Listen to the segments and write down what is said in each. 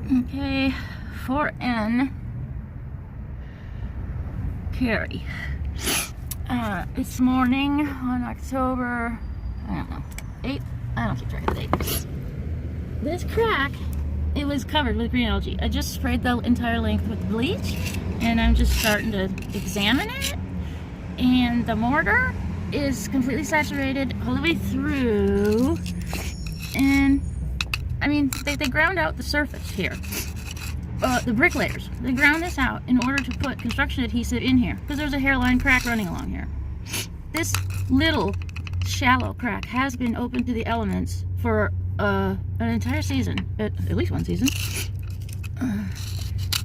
Okay, 4N Carrie. This morning on October, I don't know, 8th? I don't keep track of the date. This crack, it was covered with green algae. I just sprayed the entire length with bleach, and I'm just starting to examine it. And the mortar is completely saturated all the way through. And I mean, they ground out the surface here. The bricklayers, they ground this out in order to put construction adhesive in here because there's a hairline crack running along here. This little shallow crack has been open to the elements for an entire season, at least one season.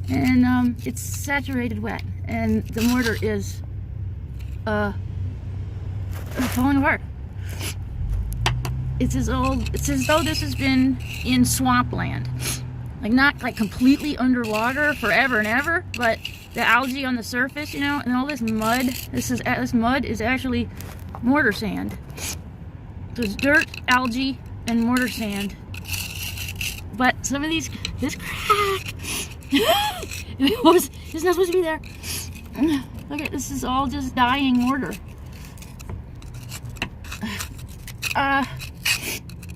And it's saturated wet, and the mortar is falling apart. It's as though this has been in swampland. Like, not like completely underwater forever and ever, but the algae on the surface, you know, and all this mud. This mud is actually mortar sand. So it's dirt, algae, and mortar sand. But some of this crack, it's not supposed to be there. Look at this, is all just dying mortar.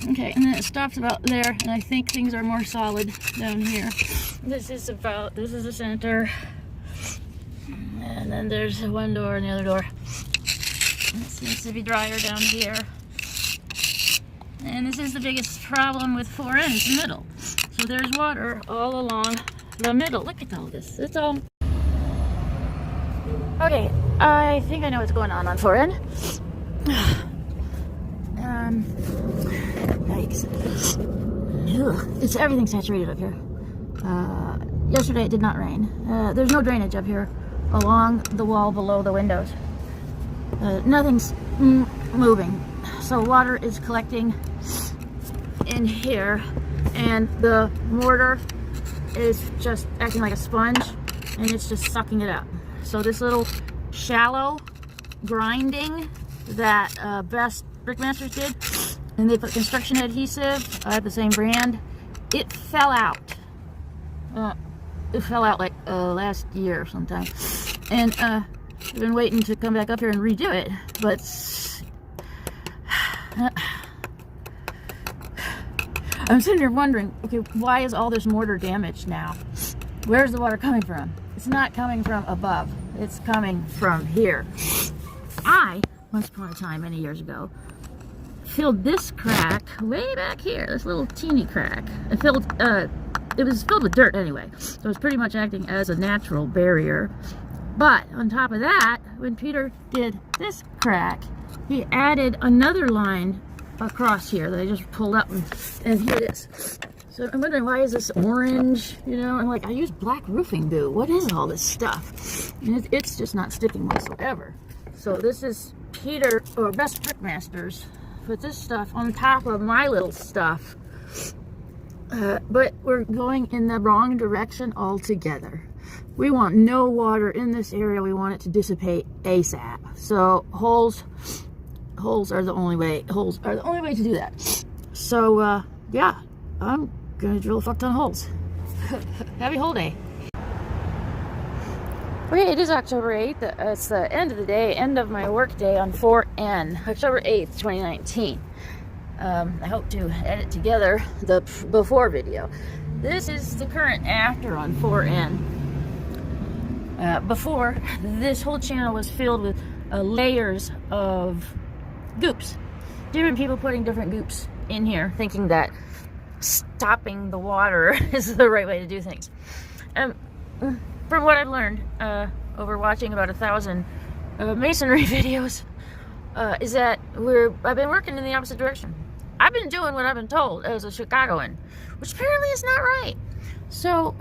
Okay, and then it stops about there, and I think things are more solid down here. This is the center. And then there's one door and the other door. It seems to be drier down here. And this is the biggest problem with 4N, is the middle. So there's water all along the middle. Look at all this. It's all... Okay, I think I know what's going on 4N. Yikes. Ugh. It's everything saturated up here. Yesterday it did not rain. There's no drainage up here along the wall below the windows. Nothing's moving. So water is collecting in here, and the mortar is just acting like a sponge, and it's just sucking it up. So this little shallow grinding that Best Brickmasters did, and they put construction adhesive, the same brand, it fell out. It fell out like last year sometime. And I've been waiting to come back up here and redo it, but I'm sitting here wondering, okay, why is all this mortar damaged now? Where's the water coming from? It's not coming from above. It's coming from here. I, once upon a time, many years ago, filled this crack way back here, this little teeny crack. It was filled with dirt anyway, so it was pretty much acting as a natural barrier. But on top of that, when Peter did this crack, he added another line across here that I just pulled up, and here it is. So I'm wondering, why is this orange, you know? And like, I used black roofing goo. What is all this stuff? And it's just not sticking whatsoever. So this is Peter, or Best Brickmasters, put this stuff on top of my little stuff. But we're going in the wrong direction altogether. We want no water in this area. We want it to dissipate ASAP. So holes are the only way. Holes are the only way to do that. So yeah, I'm gonna drill a fuck ton of holes. Happy hole day. Okay, it is October 8th. It's the end of the day, end of my work day on 4N, October 8th, 2019. I hope to edit together the before video. This is the current after on 4N. Before, this whole channel was filled with layers of goops. Different people putting different goops in here, thinking that stopping the water is the right way to do things. From what I've learned over watching about 1,000 masonry videos, is that I've been working in the opposite direction. I've been doing what I've been told as a Chicagoan, which apparently is not right. So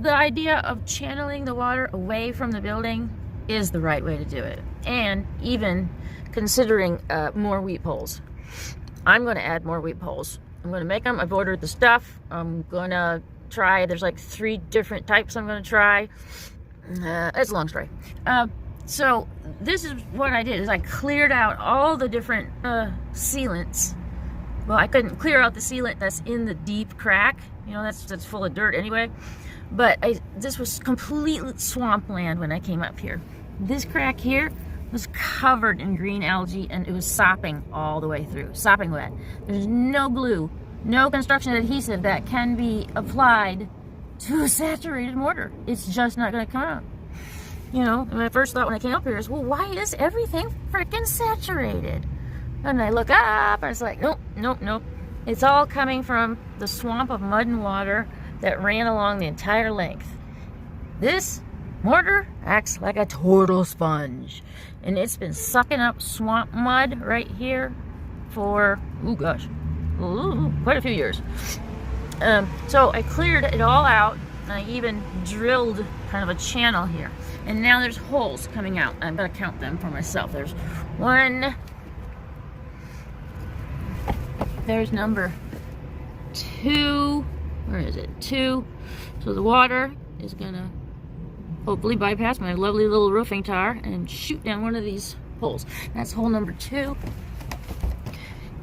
the idea of channeling the water away from the building is the right way to do it, and even considering more weep holes. I'm going to add more weep holes. I'm going to make them. I've ordered the stuff. I'm going to try. There's like 3 different types I'm going to try. It's a long story. So this is what I did, is I cleared out all the different sealants. Well, I couldn't clear out the sealant that's in the deep crack You know, that's full of dirt anyway. But this was completely swampland when I came up here. This crack here was covered in green algae, and it was sopping all the way through, sopping wet. There's no glue, no construction adhesive that can be applied to a saturated mortar. It's just not going to come out. You know, my first thought when I came up here is, well, why is everything freaking saturated? And I look up, and I was like, nope, nope, nope. It's all coming from the swamp of mud and water that ran along the entire length. This mortar acts like a total sponge, and it's been sucking up swamp mud right here for, oh gosh, quite a few years. So I cleared it all out, and I even drilled kind of a channel here. And now there's holes coming out. I'm gonna count them for myself. There's one, there's number 2, where is it? 2. So the water is gonna hopefully bypass my lovely little roofing tar and shoot down one of these holes. That's hole number 2.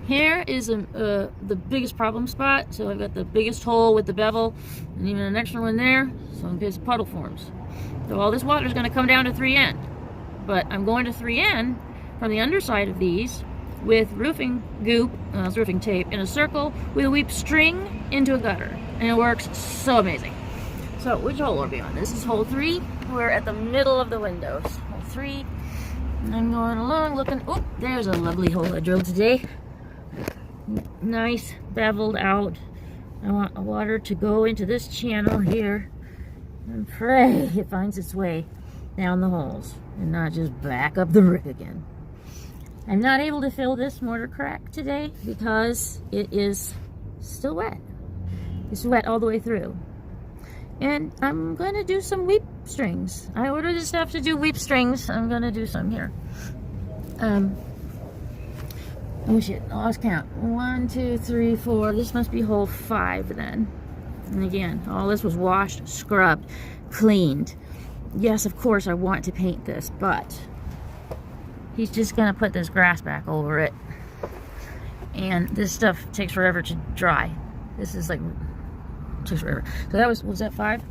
Here is the biggest problem spot. So I've got the biggest hole with the bevel, and even an extra one there, so in case a puddle forms. So all this water is going to come down to 3N. But I'm going to 3N from the underside of these with roofing goop, roofing tape, in a circle with a weep string into a gutter. And it works so amazing. So which hole are we on? This is hole 3. We're at the middle of the windows. Hole 3. And I'm going along looking. Oh, there's a lovely hole I drilled today. Nice, beveled out. I want the water to go into this channel here and pray it finds its way down the holes and not just back up the brick again. I'm not able to fill this mortar crack today because it is still wet. It's wet all the way through. And I'm going to do some weep strings. I ordered this stuff to do weep strings. I'm going to do some here. Oh shit, I lost count. 1, 2, 3, 4. This must be hole 5 then. And again, all this was washed, scrubbed, cleaned. Yes, of course I want to paint this, but he's just gonna put this grass back over it. And this stuff takes forever to dry. This is like, takes forever. So that was that 5?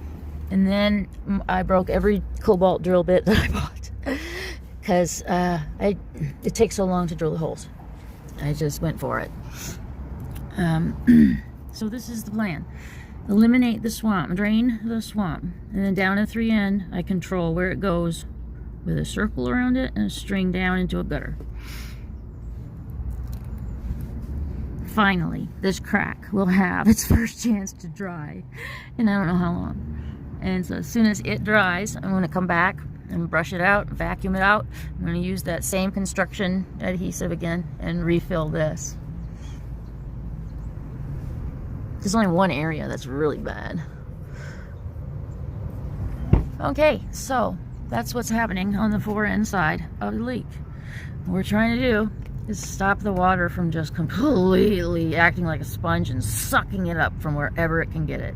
And then I broke every cobalt drill bit that I bought. Because it takes so long to drill the holes. I just went for it. So this is the plan. Eliminate the swamp, drain the swamp, and then down in 3N, I control where it goes with a circle around it and a string down into a gutter. Finally, this crack will have its first chance to dry, and I don't know how long. And so as soon as it dries, I'm going to come back and brush it out, vacuum it out. I'm going to use that same construction adhesive again and refill this. There's only one area that's really bad. Okay, so that's what's happening on the 4N side of the leak. What we're trying to do is stop the water from just completely acting like a sponge and sucking it up from wherever it can get it.